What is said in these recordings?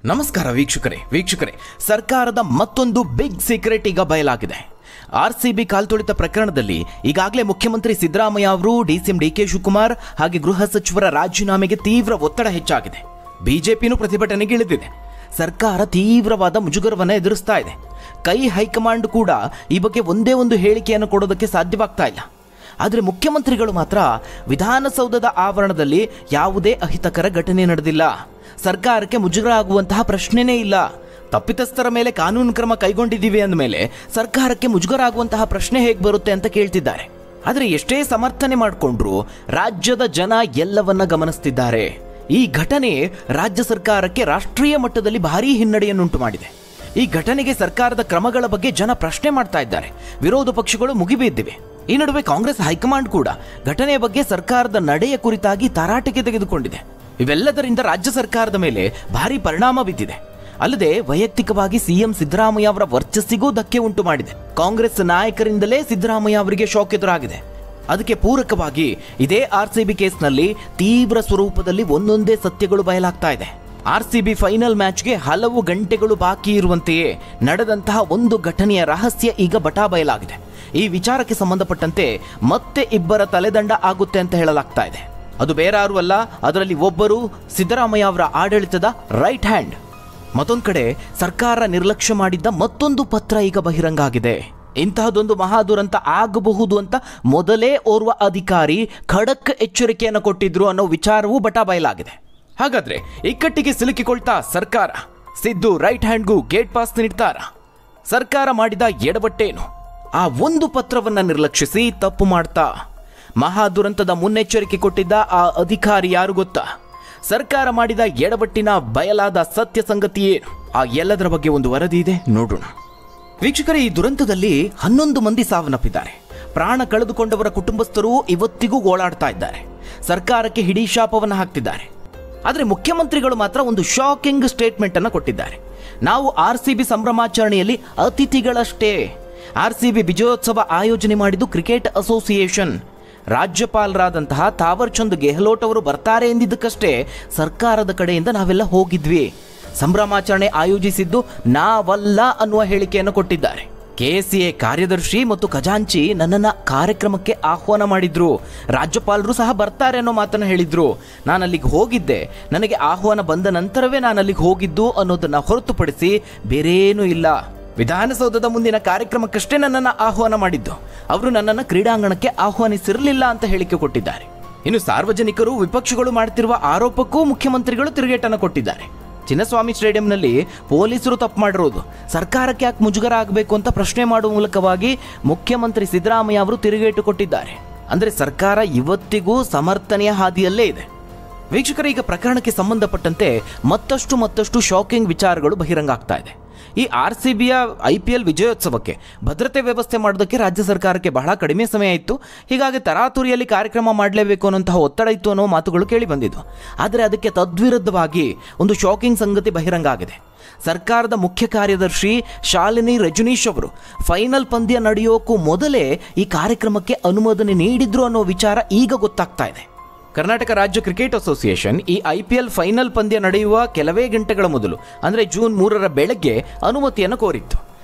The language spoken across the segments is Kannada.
ನಮಸ್ಕಾರ ವೀಕ್ಷಕರೇ ಸರ್ಕಾರದ ಮತ್ತೊಂದು ಬಿಗ್ ಸೀಕ್ರೆಟ್ ಈಗ ಬಯಲಾಗಿದೆ. ಆರ್ಸಿಬಿ ಕಾಲ್ತುಳಿತ ಪ್ರಕರಣದಲ್ಲಿ ಈಗಾಗಲೇ ಮುಖ್ಯಮಂತ್ರಿ ಸಿದ್ದರಾಮಯ್ಯ ಅವರು ಡಿಸಿಎಂ ಡಿಕೆ ಶಿವಕುಮಾರ್ ಹಾಗೆ ಗೃಹ ಸಚಿವರ ರಾಜೀನಾಮೆಗೆ ತೀವ್ರ ಒತ್ತಡ ಹೆಚ್ಚಾಗಿದೆ. ಬಿಜೆಪಿನೂ ಪ್ರತಿಭಟನೆಗೆ ಇಳಿದಿದೆ. ಸರ್ಕಾರ ತೀವ್ರವಾದ ಮುಜುಗರವನ್ನು ಎದುರಿಸ್ತಾ ಇದೆ. ಹೈಕಮಾಂಡ್ ಕೂಡ ಈ ಬಗ್ಗೆ ಒಂದೇ ಒಂದು ಹೇಳಿಕೆಯನ್ನು ಕೊಡೋದಕ್ಕೆ ಸಾಧ್ಯವಾಗ್ತಾ ಇಲ್ಲ. ಆದರೆ ಮುಖ್ಯಮಂತ್ರಿಗಳು ಮಾತ್ರ ವಿಧಾನಸೌಧದ ಆವರಣದಲ್ಲಿ ಯಾವುದೇ ಅಹಿತಕರ ಘಟನೆ ನಡೆದಿಲ್ಲ, ಸರ್ಕಾರಕ್ಕೆ ಮುಜುಗರ ಆಗುವಂತಹ ಪ್ರಶ್ನೆನೇ ಇಲ್ಲ, ತಪ್ಪಿತಸ್ಥರ ಮೇಲೆ ಕಾನೂನು ಕ್ರಮ ಕೈಗೊಂಡಿದ್ದೀವಿ ಅಂದಮೇಲೆ ಸರ್ಕಾರಕ್ಕೆ ಮುಜುಗರ ಆಗುವಂತಹ ಪ್ರಶ್ನೆ ಹೇಗೆ ಬರುತ್ತೆ ಅಂತ ಕೇಳ್ತಿದ್ದಾರೆ. ಆದರೆ ಎಷ್ಟೇ ಸಮರ್ಥನೆ ಮಾಡಿಕೊಂಡ್ರು ರಾಜ್ಯದ ಜನ ಎಲ್ಲವನ್ನ ಗಮನಿಸ್ತಿದ್ದಾರೆ. ಈ ಘಟನೆ ರಾಜ್ಯ ಸರ್ಕಾರಕ್ಕೆ ರಾಷ್ಟ್ರೀಯ ಮಟ್ಟದಲ್ಲಿ ಭಾರೀ ಹಿನ್ನಡೆಯನ್ನುಂಟು ಮಾಡಿದೆ. ಈ ಘಟನೆಗೆ ಸರ್ಕಾರದ ಕ್ರಮಗಳ ಬಗ್ಗೆ ಜನ ಪ್ರಶ್ನೆ ಮಾಡ್ತಾ ಇದ್ದಾರೆ. ವಿರೋಧ ಪಕ್ಷಗಳು ಮುಗಿಬಿದ್ದಿವೆ. ಈ ನಡುವೆ ಕಾಂಗ್ರೆಸ್ ಹೈಕಮಾಂಡ್ ಕೂಡ ಘಟನೆಯ ಬಗ್ಗೆ ಸರ್ಕಾರದ ನಡೆಯ ಕುರಿತಾಗಿ ತರಾಟೆಗೆ ತೆಗೆದುಕೊಂಡಿದೆ. ಇವೆಲ್ಲದರಿಂದ ರಾಜ್ಯ ಸರ್ಕಾರದ ಮೇಲೆ ಭಾರಿ ಪರಿಣಾಮ ಬಿದ್ದಿದೆ. ಅಲ್ಲದೆ ವೈಯಕ್ತಿಕವಾಗಿ ಸಿಎಂ ಸಿದ್ದರಾಮಯ್ಯ ಅವರ ವರ್ಚಸ್ಸಿಗೂ ಧಕ್ಕೆ ಉಂಟು ಮಾಡಿದೆ. ಕಾಂಗ್ರೆಸ್ ನಾಯಕರಿಂದಲೇ ಸಿದ್ದರಾಮಯ್ಯ ಅವರಿಗೆ ಶಾಕ್ ಎದುರಾಗಿದೆ. ಅದಕ್ಕೆ ಪೂರಕವಾಗಿ ಇದೇ ಆರ್ಸಿಬಿ ಕೇಸ್ನಲ್ಲಿ ತೀವ್ರ ಸ್ವರೂಪದಲ್ಲಿ ಒಂದೊಂದೇ ಸತ್ಯಗಳು ಬಯಲಾಗ್ತಾ ಇದೆ. ಆರ್ಸಿಬಿ ಫೈನಲ್ ಮ್ಯಾಚ್ಗೆ ಹಲವು ಗಂಟೆಗಳು ಬಾಕಿ ಇರುವಂತೆಯೇ ನಡೆದಂತಹ ಒಂದು ಘಟನೆಯ ರಹಸ್ಯ ಈಗ ಬಯಲಾಗಿದೆ. ಈ ವಿಚಾರಕ್ಕೆ ಸಂಬಂಧಪಟ್ಟಂತೆ ಮತ್ತೆ ಇಬ್ಬರ ತಲೆದಂಡ ಆಗುತ್ತೆ ಅಂತ ಹೇಳಲಾಗ್ತಾ ಇದೆ. ಅದು ಬೇರಾರು ಅಲ್ಲ, ಅದರಲ್ಲಿ ಒಬ್ಬರು ಸಿದ್ದರಾಮಯ್ಯ ಅವರ ಆಡಳಿತದ ರೈಟ್ ಹ್ಯಾಂಡ್. ಮತ್ತೊಂದು ಕಡೆ ಸರ್ಕಾರ ನಿರ್ಲಕ್ಷ್ಯ ಮಾಡಿದ್ದ ಮತ್ತೊಂದು ಪತ್ರ ಈಗ ಬಹಿರಂಗ ಆಗಿದೆ. ಇಂತಹದೊಂದು ಮಹಾದುರಂತ ಆಗಬಹುದು ಅಂತ ಮೊದಲೇ ಓರ್ವ ಅಧಿಕಾರಿ ಖಡಕ್ ಎಚ್ಚರಿಕೆಯನ್ನು ಕೊಟ್ಟಿದ್ರು ಅನ್ನೋ ವಿಚಾರವೂ ಬಯಲಾಗಿದೆ. ಹಾಗಾದ್ರೆ ಇಕ್ಕಟ್ಟಿಗೆ ಸಿಲುಕಿಕೊಳ್ತಾ ಸರ್ಕಾರ, ಸಿದ್ದು ರೈಟ್ ಹ್ಯಾಂಡ್ಗೂ ಗೇಟ್ ಪಾಸ್ ನೀಡ್ತಾರ? ಸರ್ಕಾರ ಮಾಡಿದ ಎಡವಟ್ಟೇನು? ಆ ಒಂದು ಪತ್ರವನ್ನ ನಿರ್ಲಕ್ಷಿಸಿ ತಪ್ಪು ಮಾಡ್ತಾ ಮಹಾದುರಂತದ ಮುನ್ನೆಚ್ಚರಿಕೆ ಕೊಟ್ಟಿದ್ದ ಆ ಅಧಿಕಾರಿ ಯಾರು ಗೊತ್ತಾ? ಸರ್ಕಾರ ಮಾಡಿದ ಎಡವಟ್ಟಿನ ಬಯಲಾದ ಸತ್ಯ ಸಂಗತಿ ಏನು? ಆ ಎಲ್ಲದರ ಬಗ್ಗೆ ಒಂದು ವರದಿ ಇದೆ, ನೋಡೋಣ. ವೀಕ್ಷಕರೇ, ಈ ದುರಂತದಲ್ಲಿ 11 ಮಂದಿ ಸಾವನ್ನಪ್ಪಿದ್ದಾರೆ. ಪ್ರಾಣ ಕಳೆದುಕೊಂಡವರ ಕುಟುಂಬಸ್ಥರು ಇವತ್ತಿಗೂ ಗೋಳಾಡ್ತಾ ಇದ್ದಾರೆ. ಸರ್ಕಾರಕ್ಕೆ ಹಿಡಿ ಶಾಪವನ್ನು ಹಾಕ್ತಿದ್ದಾರೆ. ಆದರೆ ಮುಖ್ಯಮಂತ್ರಿಗಳು ಮಾತ್ರ ಒಂದು ಶಾಕಿಂಗ್ ಸ್ಟೇಟ್ಮೆಂಟ್ ಅನ್ನು ಕೊಟ್ಟಿದ್ದಾರೆ. ನಾವು ಆರ್ಸಿಬಿ ಸಂಭ್ರಮಾಚರಣೆಯಲ್ಲಿ ಅತಿಥಿಗಳಷ್ಟೇ. ಆರ್ಸಿಬಿ ವಿಜಯೋತ್ಸವ ಆಯೋಜನೆ ಮಾಡಿದ್ದು ಕ್ರಿಕೆಟ್ ಅಸೋಸಿಯೇಷನ್. ರಾಜ್ಯಪಾಲರಾದಂತಹ ತಾವರ್ ಚಂದ್ ಗೆಹ್ಲೋಟ್ ಅವರು ಬರ್ತಾರೆ ಎಂದಿದ್ದಕ್ಕಷ್ಟೇ ಸರ್ಕಾರದ ಕಡೆಯಿಂದ ನಾವೆಲ್ಲ ಹೋಗಿದ್ವಿ. ಸಂಭ್ರಮಾಚರಣೆ ಆಯೋಜಿಸಿದ್ದು ನಾವಲ್ಲ ಅನ್ನುವ ಹೇಳಿಕೆಯನ್ನು ಕೊಟ್ಟಿದ್ದಾರೆ. ಕೆಎಸ್ಸಿಎ ಕಾರ್ಯದರ್ಶಿ ಮತ್ತು ಖಜಾಂಚಿ ನನ್ನನ್ನು ಕಾರ್ಯಕ್ರಮಕ್ಕೆ ಆಹ್ವಾನ ಮಾಡಿದ್ರು. ರಾಜ್ಯಪಾಲರು ಸಹ ಬರ್ತಾರೆ ಅನ್ನೋ ಮಾತನ್ನು ಹೇಳಿದ್ರು. ನಾನು ಅಲ್ಲಿಗೆ ಹೋಗಿದ್ದೆ. ನನಗೆ ಆಹ್ವಾನ ಬಂದ ನಂತರವೇ ನಾನು ಅಲ್ಲಿಗೆ ಹೋಗಿದ್ದು ಅನ್ನೋದನ್ನು ಹೊರತುಪಡಿಸಿ ಬೇರೇನೂ ಇಲ್ಲ. ವಿಧಾನಸೌಧದ ಮುಂದಿನ ಕಾರ್ಯಕ್ರಮಕ್ಕಷ್ಟೇ ನನ್ನನ್ನು ಆಹ್ವಾನ ಮಾಡಿದ್ದು. ಅವರು ನನ್ನನ್ನು ಕ್ರೀಡಾಂಗಣಕ್ಕೆ ಆಹ್ವಾನಿಸಿರಲಿಲ್ಲ ಅಂತ ಹೇಳಿಕೆ ಕೊಟ್ಟಿದ್ದಾರೆ. ಇನ್ನು ಸಾರ್ವಜನಿಕರು, ವಿಪಕ್ಷಗಳು ಮಾಡ್ತಿರುವ ಆರೋಪಕ್ಕೂ ಮುಖ್ಯಮಂತ್ರಿಗಳು ತಿರುಗೇಟನ್ನು ಕೊಟ್ಟಿದ್ದಾರೆ. ಚಿನ್ನಸ್ವಾಮಿ ಸ್ಟೇಡಿಯಂನಲ್ಲಿ ಪೊಲೀಸರು ತಪ್ಪು ಮಾಡಿರೋದು ಸರ್ಕಾರಕ್ಕೆ ಯಾಕೆ ಮುಜುಗರ ಆಗಬೇಕು ಅಂತ ಪ್ರಶ್ನೆ ಮಾಡುವ ಮೂಲಕವಾಗಿ ಮುಖ್ಯಮಂತ್ರಿ ಸಿದ್ದರಾಮಯ್ಯ ಅವರು ತಿರುಗೇಟು ಕೊಟ್ಟಿದ್ದಾರೆ. ಅಂದರೆ ಸರ್ಕಾರ ಇವತ್ತಿಗೂ ಸಮರ್ಥನೆಯ ಹಾದಿಯಲ್ಲೇ ಇದೆ. ವೀಕ್ಷಕರ, ಈಗ ಪ್ರಕರಣಕ್ಕೆ ಸಂಬಂಧಪಟ್ಟಂತೆ ಮತ್ತಷ್ಟು ಶಾಕಿಂಗ್ ವಿಚಾರಗಳು ಬಹಿರಂಗ ಆಗ್ತಾ ಇದೆ. ಈ ಆರ್ಸಿಬಿಯ IPL ವಿಜಯೋತ್ಸವಕ್ಕೆ ಭದ್ರತೆ ವ್ಯವಸ್ಥೆ ಮಾಡೋದಕ್ಕೆ ರಾಜ್ಯ ಸರ್ಕಾರಕ್ಕೆ ಬಹಳ ಕಡಿಮೆ ಸಮಯ ಇತ್ತು. ಹೀಗಾಗಿ ತರಾತುರಿಯಲ್ಲಿ ಕಾರ್ಯಕ್ರಮ ಮಾಡಲೇಬೇಕು ಅನ್ನೋಂತಹ ಒತ್ತಡ ಇತ್ತು ಅನ್ನೋ ಮಾತುಗಳು ಕೇಳಿ ಬಂದಿದ್ದು. ಆದರೆ ಅದಕ್ಕೆ ತದ್ವಿರುದ್ಧವಾಗಿ ಒಂದು ಶಾಕಿಂಗ್ ಸಂಗತಿ ಬಹಿರಂಗ ಆಗಿದೆ. ಸರ್ಕಾರದ ಮುಖ್ಯ ಕಾರ್ಯದರ್ಶಿ ಶಾಲಿನಿ ರಜನೀಶ್ ಅವರು ಫೈನಲ್ ಪಂದ್ಯ ನಡೆಯೋಕ್ಕೂ ಮೊದಲೇ ಈ ಕಾರ್ಯಕ್ರಮಕ್ಕೆ ಅನುಮೋದನೆ ನೀಡಿದ್ರು ಅನ್ನೋ ವಿಚಾರ ಈಗ ಗೊತ್ತಾಗ್ತಾ ಇದೆ. ಕರ್ನಾಟಕ ರಾಜ್ಯ ಕ್ರಿಕೆಟ್ ಅಸೋಸಿಯೇಷನ್ ಈ IPL ಫೈನಲ್ ಪಂದ್ಯ ನಡೆಯುವ ಕೆಲವೇ ಗಂಟೆಗಳ ಮೊದಲು, ಅಂದರೆ ಜೂನ್ 3ರ ಬೆಳಗ್ಗೆ ಅನುಮತಿಯನ್ನು ಕೋರಿತ್ತು.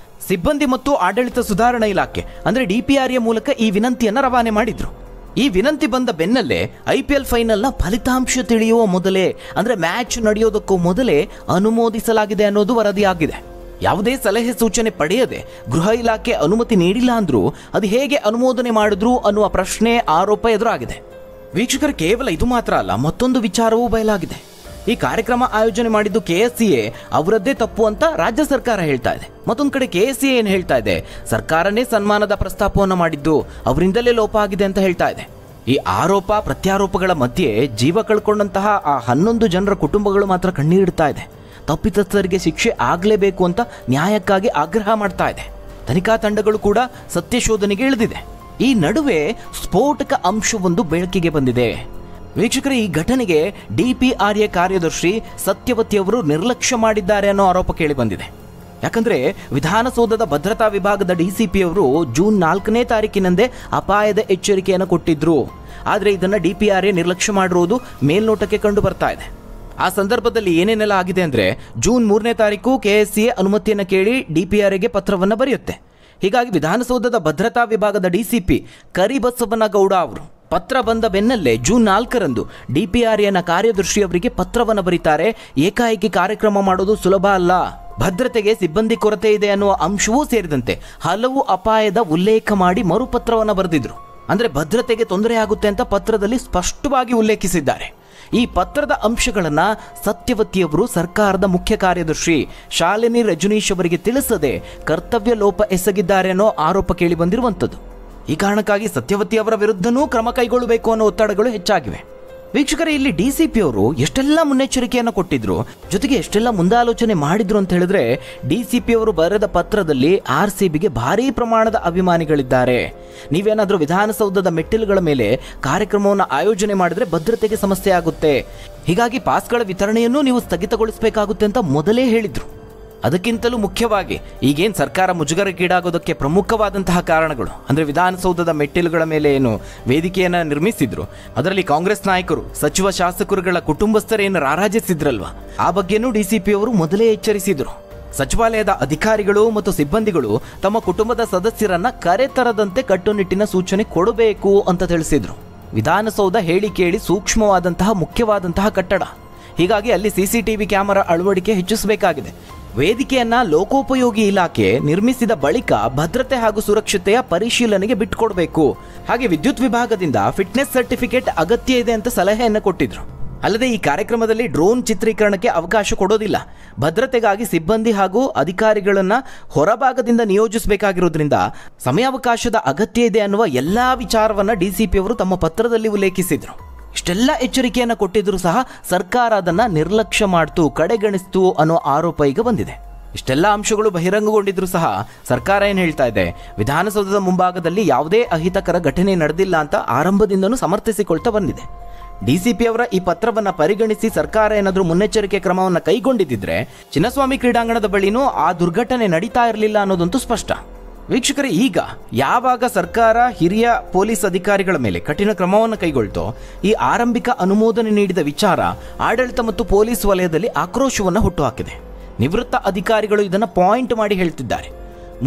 ಸಿಬ್ಬಂದಿ ಮತ್ತು ಆಡಳಿತ ಸುಧಾರಣಾ ಇಲಾಖೆ ಅಂದರೆ DPRA ಮೂಲಕ ಈ ವಿನಂತಿಯನ್ನು ರವಾನೆ ಮಾಡಿದ್ರು. ಈ ವಿನಂತಿ ಬಂದ ಬೆನ್ನಲ್ಲೇ IPL ಫೈನಲ್ನ ಫಲಿತಾಂಶ ತಿಳಿಯುವ ಮೊದಲೇ, ಅಂದರೆ ಮ್ಯಾಚ್ ನಡೆಯೋದಕ್ಕೂ ಮೊದಲೇ ಅನುಮೋದಿಸಲಾಗಿದೆ ಅನ್ನೋದು ವರದಿಯಾಗಿದೆ. ಯಾವುದೇ ಸಲಹೆ ಸೂಚನೆ ಪಡೆಯದೆ ಗೃಹ ಇಲಾಖೆ ಅನುಮತಿ ನೀಡಿಲ್ಲ ಅಂದ್ರೂ ಅದು ಹೇಗೆ ಅನುಮೋದನೆ ಮಾಡಿದ್ರು ಅನ್ನುವ ಪ್ರಶ್ನೆ, ಆರೋಪ ಎದುರಾಗಿದೆ. ವೀಕ್ಷಕರು, ಕೇವಲ ಇದು ಮಾತ್ರ ಅಲ್ಲ, ಮತ್ತೊಂದು ವಿಚಾರವೂ ಬಯಲಾಗಿದೆ. ಈ ಕಾರ್ಯಕ್ರಮ ಆಯೋಜನೆ ಮಾಡಿದ್ದು KSCA ಅವರದ್ದೇ ತಪ್ಪು ಅಂತ ರಾಜ್ಯ ಸರ್ಕಾರ ಹೇಳ್ತಾ ಇದೆ. ಮತ್ತೊಂದು ಕಡೆ KSCA ಏನು ಹೇಳ್ತಾ ಇದೆ? ಸರ್ಕಾರನೇ ಸನ್ಮಾನದ ಪ್ರಸ್ತಾಪವನ್ನು ಮಾಡಿದ್ದು ಅವರಿಂದಲೇ ಲೋಪ ಆಗಿದೆ ಅಂತ ಹೇಳ್ತಾ ಇದೆ. ಈ ಆರೋಪ ಪ್ರತ್ಯಾರೋಪಗಳ ಮಧ್ಯೆ ಜೀವ ಕಳ್ಕೊಂಡಂತಹ ಆ 11 ಜನರ ಕುಟುಂಬಗಳು ಮಾತ್ರ ಕಣ್ಣೀರಿಡ್ತಾ ಇದೆ. ತಪ್ಪಿತಸ್ಥರಿಗೆ ಶಿಕ್ಷೆ ಆಗಲೇಬೇಕು ಅಂತ ನ್ಯಾಯಕ್ಕಾಗಿ ಆಗ್ರಹ ಮಾಡ್ತಾ ಇದೆ. ತನಿಖಾ ತಂಡಗಳು ಕೂಡ ಸತ್ಯ ಶೋಧನೆಗೆ ಇಳಿದಿದೆ. ಈ ನಡುವೆ ಸ್ಫೋಟಕ ಅಂಶವೊಂದು ಬೆಳಕಿಗೆ ಬಂದಿದೆ. ವೀಕ್ಷಕರೇ, ಈ ಘಟನೆಗೆ DPRA ಕಾರ್ಯದರ್ಶಿ ಸತ್ಯವತಿ ಅವರು ನಿರ್ಲಕ್ಷ್ಯ ಮಾಡಿದ್ದಾರೆ ಅನ್ನೋ ಆರೋಪ ಕೇಳಿ ಬಂದಿದೆ. ಯಾಕಂದ್ರೆ ವಿಧಾನಸೌಧದ ಭದ್ರತಾ ವಿಭಾಗದ DCP ಅವರು ಜೂನ್ 4ನೇ ತಾರೀಕಿನಂದೇ ಅಪಾಯದ ಎಚ್ಚರಿಕೆಯನ್ನು ಕೊಟ್ಟಿದ್ರು. ಆದರೆ ಇದನ್ನು DPRA ನಿರ್ಲಕ್ಷ್ಯ ಮಾಡಿರುವುದು ಮೇಲ್ನೋಟಕ್ಕೆ ಕಂಡು ಬರ್ತಾ ಇದೆ. ಆ ಸಂದರ್ಭದಲ್ಲಿ ಏನೇನೆಲ್ಲ ಆಗಿದೆ ಅಂದ್ರೆ ಜೂನ್ 3ನೇ ತಾರೀಕು ಕೆಎಸ್ಸಿಎ ಅನುಮತಿಯನ್ನು ಕೇಳಿ ಡಿಪಿಆರ್ಗೆ ಪತ್ರವನ್ನು ಬರೆಯುತ್ತೆ. ಹೀಗಾಗಿ ವಿಧಾನಸೌಧದ ಭದ್ರತಾ ವಿಭಾಗದ ಡಿಸಿಪಿ ಕರಿಬಸವನಗೌಡ ಅವರು ಪತ್ರ ಬಂದ ಬೆನ್ನಲ್ಲೇ ಜೂನ್ 4ರಂದು ಡಿಪಿಆರ್ಎನ ಕಾರ್ಯದರ್ಶಿಯವರಿಗೆ ಪತ್ರವನ್ನು ಬರೀತಾರೆ. ಏಕಾಏಕಿ ಕಾರ್ಯಕ್ರಮ ಮಾಡೋದು ಸುಲಭ ಅಲ್ಲ, ಭದ್ರತೆಗೆ ಸಿಬ್ಬಂದಿ ಕೊರತೆ ಇದೆ ಅನ್ನುವ ಅಂಶವೂ ಸೇರಿದಂತೆ ಹಲವು ಅಪಾಯದ ಉಲ್ಲೇಖ ಮಾಡಿ ಮರುಪತ್ರವನ್ನು ಬರೆದಿದ್ರು. ಅಂದ್ರೆ ಭದ್ರತೆಗೆ ತೊಂದರೆ ಆಗುತ್ತೆ ಅಂತ ಪತ್ರದಲ್ಲಿ ಸ್ಪಷ್ಟವಾಗಿ ಉಲ್ಲೇಖಿಸಿದ್ದಾರೆ. ಈ ಪತ್ರದ ಅಂಶಗಳನ್ನ ಸತ್ಯವತಿಯವರು ಸರ್ಕಾರದ ಮುಖ್ಯ ಕಾರ್ಯದರ್ಶಿ ಶಾಲಿನಿ ರಜನೀಶ್ ಅವರಿಗೆ ತಿಳಿಸದೆ ಕರ್ತವ್ಯ ಲೋಪ ಎಸಗಿದ್ದಾರೆ ಅನ್ನೋ ಆರೋಪ ಕೇಳಿ ಬಂದಿರುವಂಥದ್ದು. ಈ ಕಾರಣಕ್ಕಾಗಿ ಸತ್ಯವತಿ ಅವರ ವಿರುದ್ಧನೂ ಕ್ರಮ ಕೈಗೊಳ್ಳಬೇಕು ಅನ್ನೋ ಒತ್ತಡಗಳು ಹೆಚ್ಚಾಗಿವೆ. ವೀಕ್ಷಕರೇ, ಇಲ್ಲಿ ಡಿಸಿಪಿ ಅವರು ಎಷ್ಟೆಲ್ಲ ಮುನ್ನೆಚ್ಚರಿಕೆಯನ್ನು ಕೊಟ್ಟಿದ್ರು, ಜೊತೆಗೆ ಎಷ್ಟೆಲ್ಲ ಮುಂದಾಲೋಚನೆ ಮಾಡಿದ್ರು ಅಂತ ಹೇಳಿದ್ರೆ, ಡಿಸಿಪಿ ಅವರು ಬರೆದ ಪತ್ರದಲ್ಲಿ RCBಗೆ ಭಾರೀ ಪ್ರಮಾಣದ ಅಭಿಮಾನಿಗಳಿದ್ದಾರೆ. ನೀವೇನಾದರೂ ವಿಧಾನಸೌಧದ ಮೆಟ್ಟಿಲುಗಳ ಮೇಲೆ ಕಾರ್ಯಕ್ರಮವನ್ನು ಆಯೋಜನೆ ಮಾಡಿದ್ರೆ ಭದ್ರತೆಗೆ ಸಮಸ್ಯೆ ಆಗುತ್ತೆ, ಹೀಗಾಗಿ ಪಾಸ್ಗಳ ವಿತರಣೆಯನ್ನು ನೀವು ಸ್ಥಗಿತಗೊಳಿಸಬೇಕಾಗುತ್ತೆ ಅಂತ ಮೊದಲೇ ಹೇಳಿದ್ರು. ಅದಕ್ಕಿಂತಲೂ ಮುಖ್ಯವಾಗಿ ಈಗೇನು ಸರ್ಕಾರ ಮುಜುಗರಕ್ಕೀಡಾಗೋದಕ್ಕೆ ಪ್ರಮುಖವಾದಂತಹ ಕಾರಣಗಳು ಅಂದರೆ ವಿಧಾನಸೌಧದ ಮೆಟ್ಟಿಲುಗಳ ಮೇಲೆ ಏನು ವೇದಿಕೆಯನ್ನು ನಿರ್ಮಿಸಿದ್ರು, ಅದರಲ್ಲಿ ಕಾಂಗ್ರೆಸ್ ನಾಯಕರು, ಸಚಿವ ಶಾಸಕರುಗಳ ಕುಟುಂಬಸ್ಥರೇನು ರಾರಾಜಿಸಿದ್ರಲ್ವಾ, ಆ ಬಗ್ಗೆನೂ ಡಿಸಿಪಿ ಅವರು ಮೊದಲೇ ಎಚ್ಚರಿಸಿದ್ರು. ಸಚಿವಾಲಯದ ಅಧಿಕಾರಿಗಳು ಮತ್ತು ಸಿಬ್ಬಂದಿಗಳು ತಮ್ಮ ಕುಟುಂಬದ ಸದಸ್ಯರನ್ನ ಕರೆತರದಂತೆ ಕಟ್ಟುನಿಟ್ಟಿನ ಸೂಚನೆ ಕೊಡಬೇಕು ಅಂತ ತಿಳಿಸಿದ್ರು. ವಿಧಾನಸೌಧ ಹೇಳಿ ಕೇಳಿ ಸೂಕ್ಷ್ಮವಾದಂತಹ ಮುಖ್ಯವಾದಂತಹ ಕಟ್ಟಡ, ಹೀಗಾಗಿ ಅಲ್ಲಿ CCTV ಕ್ಯಾಮೆರಾ ಅಳವಡಿಕೆ ಹೆಚ್ಚಿಸಬೇಕಾಗಿದೆ. ವೇದಿಕೆಯನ್ನ ಲೋಕೋಪಯೋಗಿ ಇಲಾಖೆ ನಿರ್ಮಿಸಿದ ಬಳಿಕ ಭದ್ರತೆ ಹಾಗೂ ಸುರಕ್ಷತೆಯ ಪರಿಶೀಲನೆಗೆ ಬಿಟ್ಟುಕೊಡಬೇಕು. ಹಾಗೆ ವಿದ್ಯುತ್ ವಿಭಾಗದಿಂದ ಫಿಟ್ನೆಸ್ ಸರ್ಟಿಫಿಕೇಟ್ ಅಗತ್ಯ ಇದೆ ಅಂತ ಸಲಹೆಯನ್ನು ಕೊಟ್ಟಿದ್ರು. ಅಲ್ಲದೆ ಈ ಕಾರ್ಯಕ್ರಮದಲ್ಲಿ ಡ್ರೋನ್ ಚಿತ್ರೀಕರಣಕ್ಕೆ ಅವಕಾಶ ಕೊಡೋದಿಲ್ಲ. ಭದ್ರತೆಗಾಗಿ ಸಿಬ್ಬಂದಿ ಹಾಗೂ ಅಧಿಕಾರಿಗಳನ್ನ ಹೊರಭಾಗದಿಂದ ನಿಯೋಜಿಸಬೇಕಾಗಿರೋದ್ರಿಂದ ಸಮಯಾವಕಾಶದ ಅಗತ್ಯ ಇದೆ ಅನ್ನುವ ಎಲ್ಲಾ ವಿಚಾರವನ್ನ ಡಿಸಿಪಿ ಅವರು ತಮ್ಮ ಪತ್ರದಲ್ಲಿ ಉಲ್ಲೇಖಿಸಿದ್ರು. ಇಷ್ಟೆಲ್ಲ ಎಚ್ಚರಿಕೆಯನ್ನು ಕೊಟ್ಟಿದ್ರು ಸಹ ಸರ್ಕಾರ ಅದನ್ನ ನಿರ್ಲಕ್ಷ್ಯ ಮಾಡ್ತು, ಕಡೆಗಣಿಸ್ತು ಅನ್ನೋ ಆರೋಪ ಈಗ ಬಂದಿದೆ. ಇಷ್ಟೆಲ್ಲ ಅಂಶಗಳು ಬಹಿರಂಗಗೊಂಡಿದ್ರು ಸಹ ಸರ್ಕಾರ ಏನು ಹೇಳ್ತಾ ಇದೆ, ವಿಧಾನಸೌಧದ ಮುಂಭಾಗದಲ್ಲಿ ಯಾವುದೇ ಅಹಿತಕರ ಘಟನೆ ನಡೆದಿಲ್ಲ ಅಂತ ಆರಂಭದಿಂದನೂ ಸಮರ್ಥಿಸಿಕೊಳ್ತಾ ಬಂದಿದೆ. ಡಿಸಿಪಿ ಅವರ ಈ ಪತ್ರವನ್ನ ಪರಿಗಣಿಸಿ ಸರ್ಕಾರ ಏನಾದರೂ ಮುನ್ನೆಚ್ಚರಿಕೆ ಕ್ರಮವನ್ನು ಕೈಗೊಂಡಿದ್ದಿದ್ರೆ ಚಿನ್ನಸ್ವಾಮಿ ಕ್ರೀಡಾಂಗಣದ ಬಳಿನೂ ಆ ದುರ್ಘಟನೆ ನಡೀತಾ ಇರಲಿಲ್ಲ ಅನ್ನೋದಂತೂ ಸ್ಪಷ್ಟ. ವೀಕ್ಷಕರೇ, ಈಗ ಯಾವಾಗ ಸರ್ಕಾರ ಹಿರಿಯ ಪೊಲೀಸ್ ಅಧಿಕಾರಿಗಳ ಮೇಲೆ ಕಠಿಣ ಕ್ರಮವನ್ನು ಕೈಗೊಳ್ತೋ, ಈ ಆರಂಭಿಕ ಅನುಮೋದನೆ ನೀಡಿದ ವಿಚಾರ ಆಡಳಿತ ಮತ್ತು ಪೊಲೀಸ್ ವಲಯದಲ್ಲಿ ಆಕ್ರೋಶವನ್ನು ಹುಟ್ಟುಹಾಕಿದೆ. ನಿವೃತ್ತ ಅಧಿಕಾರಿಗಳು ಇದನ್ನು ಪಾಯಿಂಟ್ ಮಾಡಿ ಹೇಳ್ತಿದ್ದಾರೆ.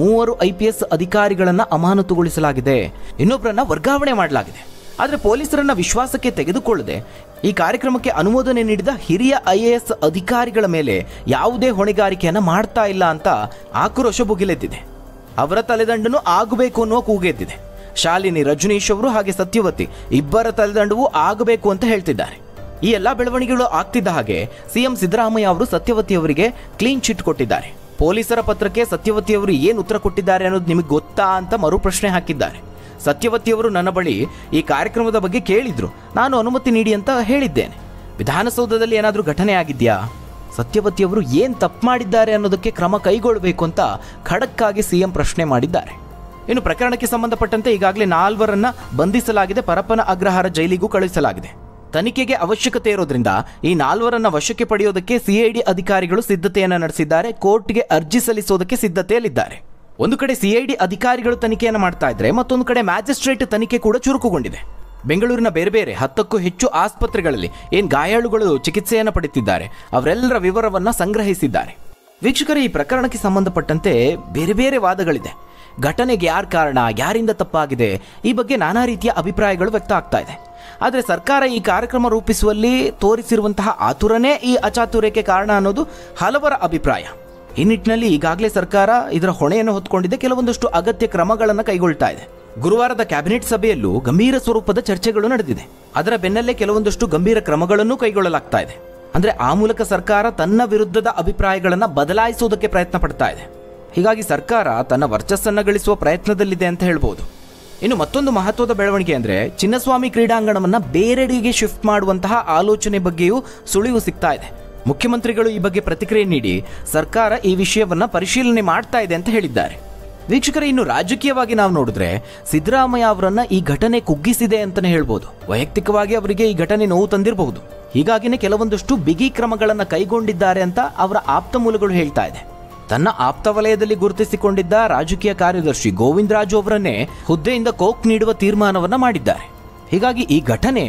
3 IPS ಅಧಿಕಾರಿಗಳನ್ನ ಅಮಾನತುಗೊಳಿಸಲಾಗಿದೆ, ಇನ್ನೊಬ್ಬರನ್ನ ವರ್ಗಾವಣೆ ಮಾಡಲಾಗಿದೆ. ಆದರೆ ಪೊಲೀಸರನ್ನ ವಿಶ್ವಾಸಕ್ಕೆ ತೆಗೆದುಕೊಳ್ಳದೆ ಈ ಕಾರ್ಯಕ್ರಮಕ್ಕೆ ಅನುಮೋದನೆ ನೀಡಿದ ಹಿರಿಯ IAS ಅಧಿಕಾರಿಗಳ ಮೇಲೆ ಯಾವುದೇ ಹೊಣೆಗಾರಿಕೆಯನ್ನು ಮಾಡ್ತಾ ಇಲ್ಲ ಅಂತ ಆಕ್ರೋಶ ಭುಗಿಲೆದ್ದಿದೆ. ಅವರ ತಲೆದಂಡನು ಆಗಬೇಕು ಅನ್ನೋ ಕೂಗೆದ್ದಿದೆ. ಶಾಲಿನಿ ರಜನೀಶ್ ಅವರು ಹಾಗೆ ಸತ್ಯವತಿ ಇಬ್ಬರ ತಲೆದಂಡವೂ ಆಗಬೇಕು ಅಂತ ಹೇಳ್ತಿದ್ದಾರೆ. ಈ ಎಲ್ಲ ಬೆಳವಣಿಗೆಗಳು ಆಗ್ತಿದ್ದ ಹಾಗೆ ಸಿಎಂ ಸಿದ್ದರಾಮಯ್ಯ ಅವರು ಸತ್ಯವತಿ ಅವರಿಗೆ ಕ್ಲೀನ್ ಚಿಟ್ ಕೊಟ್ಟಿದ್ದಾರೆ. ಪೊಲೀಸರ ಪತ್ರಕ್ಕೆ ಸತ್ಯವತಿ ಅವರು ಏನು ಉತ್ತರ ಕೊಟ್ಟಿದ್ದಾರೆ ಅನ್ನೋದು ನಿಮಗೆ ಗೊತ್ತಾ ಅಂತ ಮರುಪ್ರಶ್ನೆ ಹಾಕಿದ್ದಾರೆ. ಸತ್ಯವತಿಯವರು ನನ್ನ ಬಳಿ ಈ ಕಾರ್ಯಕ್ರಮದ ಬಗ್ಗೆ ಕೇಳಿದ್ರು, ನಾನು ಅನುಮತಿ ನೀಡಿ ಅಂತ ಹೇಳಿದ್ದೇನೆ. ವಿಧಾನಸೌಧದಲ್ಲಿ ಏನಾದರೂ ಘಟನೆ ಆಗಿದೆಯಾ, ಸತ್ಯವತಿಯವರು ಏನು ತಪ್ಪು ಮಾಡಿದ್ದಾರೆ ಅನ್ನೋದಕ್ಕೆ ಕ್ರಮ ಕೈಗೊಳ್ಳಬೇಕು ಅಂತ ಖಡಕ್ಕಾಗಿ ಸಿಎಂ ಪ್ರಶ್ನೆ ಮಾಡಿದ್ದಾರೆ. ಇನ್ನು ಪ್ರಕರಣಕ್ಕೆ ಸಂಬಂಧಪಟ್ಟಂತೆ ಈಗಾಗಲೇ 4 ಬಂಧಿಸಲಾಗಿದೆ, ಪರಪ್ಪನ ಅಗ್ರಹಾರ ಜೈಲಿಗೂ ಕಳುಹಿಸಲಾಗಿದೆ. ತನಿಖೆಗೆ ಅವಶ್ಯಕತೆ ಇರೋದ್ರಿಂದ ಈ 4 ವಶಕ್ಕೆ ಪಡೆಯೋದಕ್ಕೆ CID ಅಧಿಕಾರಿಗಳು ಸಿದ್ಧತೆಯನ್ನು ನಡೆಸಿದ್ದಾರೆ. ಕೋರ್ಟ್ಗೆ ಅರ್ಜಿ ಸಲ್ಲಿಸೋದಕ್ಕೆ ಸಿದ್ಧತೆಯಲ್ಲಿದ್ದಾರೆ. ಒಂದು ಕಡೆ CID ಅಧಿಕಾರಿಗಳು ತನಿಖೆಯನ್ನು ಮಾಡ್ತಾ ಇದ್ರೆ, ಮತ್ತೊಂದು ಕಡೆ ಮ್ಯಾಜಿಸ್ಟ್ರೇಟ್ ತನಿಖೆ ಕೂಡ ಚುರುಕುಗೊಂಡಿದೆ. ಬೆಂಗಳೂರಿನ ಬೇರೆ 10ಕ್ಕೂ ಹೆಚ್ಚು ಆಸ್ಪತ್ರೆಗಳಲ್ಲಿ ಏನು ಗಾಯಾಳುಗಳು ಚಿಕಿತ್ಸೆಯನ್ನು ಪಡೆಯುತ್ತಿದ್ದಾರೆ ಅವರೆಲ್ಲರ ವಿವರವನ್ನು ಸಂಗ್ರಹಿಸಿದ್ದಾರೆ. ವೀಕ್ಷಕರೇ, ಈ ಪ್ರಕರಣಕ್ಕೆ ಸಂಬಂಧಪಟ್ಟಂತೆ ಬೇರೆ ವಾದಗಳಿದೆ. ಘಟನೆಗೆ ಯಾರು ಕಾರಣ, ಯಾರಿಂದ ತಪ್ಪಾಗಿದೆ, ಈ ಬಗ್ಗೆ ನಾನಾ ರೀತಿಯ ಅಭಿಪ್ರಾಯಗಳು ವ್ಯಕ್ತ ಆಗ್ತಾ ಇದೆ. ಆದರೆ ಸರ್ಕಾರ ಈ ಕಾರ್ಯಕ್ರಮ ರೂಪಿಸುವಲ್ಲಿ ತೋರಿಸಿರುವಂತಹ ಆತುರನೇ ಈ ಅಚಾತುರ್ಯಕ್ಕೆ ಕಾರಣ ಅನ್ನೋದು ಹಲವರ ಅಭಿಪ್ರಾಯ. ಈ ನಿಟ್ಟಿನಲ್ಲಿ ಈಗಾಗಲೇ ಸರ್ಕಾರ ಇದರ ಹೊಣೆಯನ್ನು ಹೊತ್ತುಕೊಂಡಿದೆ, ಕೆಲವೊಂದಷ್ಟು ಅಗತ್ಯ ಕ್ರಮಗಳನ್ನು ಕೈಗೊಳ್ತಾ ಇದೆ. ಗುರುವಾರದ ಕ್ಯಾಬಿನೆಟ್ ಸಭೆಯಲ್ಲೂ ಗಂಭೀರ ಸ್ವರೂಪದ ಚರ್ಚೆಗಳು ನಡೆದಿದೆ. ಅದರ ಬೆನ್ನಲ್ಲೇ ಕೆಲವೊಂದಷ್ಟು ಗಂಭೀರ ಕ್ರಮಗಳನ್ನು ಕೈಗೊಳ್ಳಲಾಗ್ತಾ ಇದೆ. ಅಂದ್ರೆ ಆ ಮೂಲಕ ಸರ್ಕಾರ ತನ್ನ ವಿರುದ್ಧದ ಅಭಿಪ್ರಾಯಗಳನ್ನು ಬದಲಾಯಿಸುವುದಕ್ಕೆ ಪ್ರಯತ್ನ ಪಡ್ತಾ ಇದೆ. ಹೀಗಾಗಿ ಸರ್ಕಾರ ತನ್ನ ವರ್ಚಸ್ಸನ್ನು ಗಳಿಸುವ ಪ್ರಯತ್ನದಲ್ಲಿದೆ ಅಂತ ಹೇಳ್ಬೋದು. ಇನ್ನು ಮತ್ತೊಂದು ಮಹತ್ವದ ಬೆಳವಣಿಗೆ ಅಂದ್ರೆ ಚಿನ್ನಸ್ವಾಮಿ ಕ್ರೀಡಾಂಗಣವನ್ನ ಬೇರೆಡೆಗೆ ಶಿಫ್ಟ್ ಮಾಡುವಂತಹ ಆಲೋಚನೆ ಬಗ್ಗೆಯೂ ಸುಳಿವು ಸಿಗ್ತಾ ಇದೆ. ಮುಖ್ಯಮಂತ್ರಿಗಳು ಈ ಬಗ್ಗೆ ಪ್ರತಿಕ್ರಿಯೆ ನೀಡಿ ಸರ್ಕಾರ ಈ ವಿಷಯವನ್ನ ಪರಿಶೀಲನೆ ಮಾಡ್ತಾ ಇದೆ ಅಂತ ಹೇಳಿದ್ದಾರೆ. ವೀಕ್ಷಕರೇ, ಇನ್ನು ರಾಜಕೀಯವಾಗಿ ನಾವು ನೋಡಿದ್ರೆ ಸಿದ್ದರಾಮಯ್ಯ ಅವರನ್ನ ಈ ಘಟನೆ ಕುಗ್ಗಿಸಿದೆ ಅಂತಾನೆ ಹೇಳ್ಬೋದು. ವೈಯಕ್ತಿಕವಾಗಿ ಅವರಿಗೆ ಈ ಘಟನೆ ನೋವು ತಂದಿರಬಹುದು. ಹೀಗಾಗಿನೇ ಕೆಲವೊಂದಷ್ಟು ಬಿಗಿ ಕ್ರಮಗಳನ್ನ ಕೈಗೊಂಡಿದ್ದಾರೆ ಅಂತ ಅವರ ಆಪ್ತ ಮೂಲಗಳು ಹೇಳ್ತಾ ಇದೆ. ತನ್ನ ಆಪ್ತ ವಲಯದಲ್ಲಿ ಗುರುತಿಸಿಕೊಂಡಿದ್ದ ರಾಜಕೀಯ ಕಾರ್ಯದರ್ಶಿ ಗೋವಿಂದರಾಜು ಅವರನ್ನೇ ಹುದ್ದೆಯಿಂದ ಕೋಕ್ ನೀಡುವ ತೀರ್ಮಾನವನ್ನ ಮಾಡಿದ್ದಾರೆ. ಹೀಗಾಗಿ ಈ ಘಟನೆ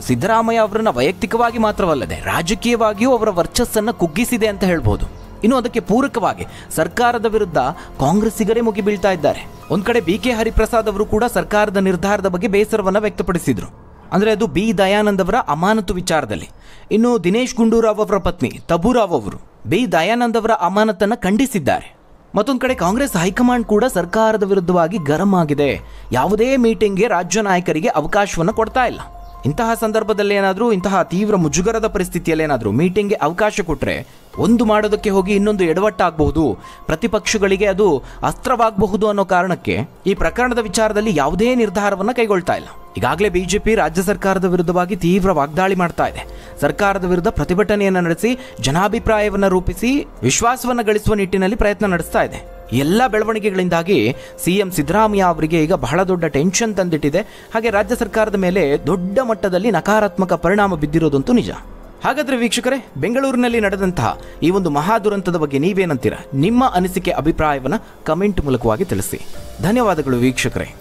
ಸಿದ್ದರಾಮಯ್ಯ ಅವರನ್ನ ವೈಯಕ್ತಿಕವಾಗಿ ಮಾತ್ರವಲ್ಲದೆ ರಾಜಕೀಯವಾಗಿಯೂ ಅವರ ವರ್ಚಸ್ಸನ್ನು ಕುಗ್ಗಿಸಿದೆ ಅಂತ ಹೇಳ್ಬೋದು. ಇನ್ನು ಅದಕ್ಕೆ ಪೂರಕವಾಗಿ ಸರ್ಕಾರದ ವಿರುದ್ಧ ಕಾಂಗ್ರೆಸ್ಸಿಗರೇ ಮುಗಿಬೀಳ್ತಾ ಇದ್ದಾರೆ. ಒಂದ್ ಕಡೆ BK ಹರಿಪ್ರಸಾದ್ ಅವರು ಕೂಡ ಸರ್ಕಾರದ ನಿರ್ಧಾರದ ಬಗ್ಗೆ ಬೇಸರವನ್ನ ವ್ಯಕ್ತಪಡಿಸಿದ್ರು. ಅಂದ್ರೆ ಅದು ಬಿ ದಯಾನಂದ್ ಅವರ ಅಮಾನತು ವಿಚಾರದಲ್ಲಿ. ಇನ್ನು ದಿನೇಶ್ ಗುಂಡೂರಾವ್ ಅವರ ಪತ್ನಿ ತಬುರಾವ್ ಅವರು ಬಿ ದಯಾನಂದ್ ಅವರ ಅಮಾನತನ್ನ ಖಂಡಿಸಿದ್ದಾರೆ. ಮತ್ತೊಂದು ಕಡೆ ಕಾಂಗ್ರೆಸ್ ಹೈಕಮಾಂಡ್ ಕೂಡ ಸರ್ಕಾರದ ವಿರುದ್ಧವಾಗಿ ಗರಂ ಆಗಿದೆ. ಯಾವುದೇ ಮೀಟಿಂಗ್ಗೆ ರಾಜ್ಯ ನಾಯಕರಿಗೆ ಅವಕಾಶವನ್ನು ಕೊಡ್ತಾ ಇಲ್ಲ. ಇಂತಹ ಸಂದರ್ಭದಲ್ಲಿ ಏನಾದರೂ ಇಂತಹ ತೀವ್ರ ಮುಜುಗರದ ಪರಿಸ್ಥಿತಿಯಲ್ಲಿ ಏನಾದರೂ ಮೀಟಿಂಗ್ಗೆ ಅವಕಾಶ ಕೊಟ್ಟರೆ ಒಂದು ಮಾಡೋದಕ್ಕೆ ಹೋಗಿ ಇನ್ನೊಂದು ಎಡವಟ್ಟಾಗಬಹುದು, ಪ್ರತಿಪಕ್ಷಗಳಿಗೆ ಅದು ಅಸ್ತ್ರವಾಗಬಹುದು ಅನ್ನೋ ಕಾರಣಕ್ಕೆ ಈ ಪ್ರಕರಣದ ವಿಚಾರದಲ್ಲಿ ಯಾವುದೇ ನಿರ್ಧಾರವನ್ನು ಕೈಗೊಳ್ತಾ ಇಲ್ಲ. ಈಗಾಗಲೇ ಬಿಜೆಪಿ ರಾಜ್ಯ ಸರ್ಕಾರದ ವಿರುದ್ಧವಾಗಿ ತೀವ್ರ ವಾಗ್ದಾಳಿ ಮಾಡ್ತಾ ಇದೆ. ಸರ್ಕಾರದ ವಿರುದ್ಧ ಪ್ರತಿಭಟನೆಯನ್ನು ನಡೆಸಿ ಜನಾಭಿಪ್ರಾಯವನ್ನು ರೂಪಿಸಿ ವಿಶ್ವಾಸವನ್ನು ಗಳಿಸುವ ನಿಟ್ಟಿನಲ್ಲಿ ಪ್ರಯತ್ನ ನಡೆಸ್ತಾ ಇದೆ. ಎಲ್ಲ ಬೆಳವಣಿಗೆಗಳಿಂದಾಗಿ ಸಿಎಂ ಸಿದ್ದರಾಮಯ್ಯ ಅವರಿಗೆ ಈಗ ಬಹಳ ದೊಡ್ಡ ಟೆನ್ಷನ್ ತಂದಿಟ್ಟಿದೆ. ಹಾಗೆ ರಾಜ್ಯ ಸರ್ಕಾರದ ಮೇಲೆ ದೊಡ್ಡ ಮಟ್ಟದಲ್ಲಿ ನಕಾರಾತ್ಮಕ ಪರಿಣಾಮ ಬಿದ್ದಿರೋದಂತೂ ನಿಜ. ಹಾಗಾದ್ರೆ ವೀಕ್ಷಕರೇ, ಬೆಂಗಳೂರಿನಲ್ಲಿ ನಡೆದಂತಹ ಈ ಒಂದು ಮಹಾ ದುರಂತದ ಬಗ್ಗೆ ನೀವೇನಂತೀರಾ? ನಿಮ್ಮ ಅನಿಸಿಕೆ ಅಭಿಪ್ರಾಯವನ್ನು ಕಮೆಂಟ್ ಮೂಲಕವಾಗಿ ತಿಳಿಸಿ. ಧನ್ಯವಾದಗಳು ವೀಕ್ಷಕರೇ.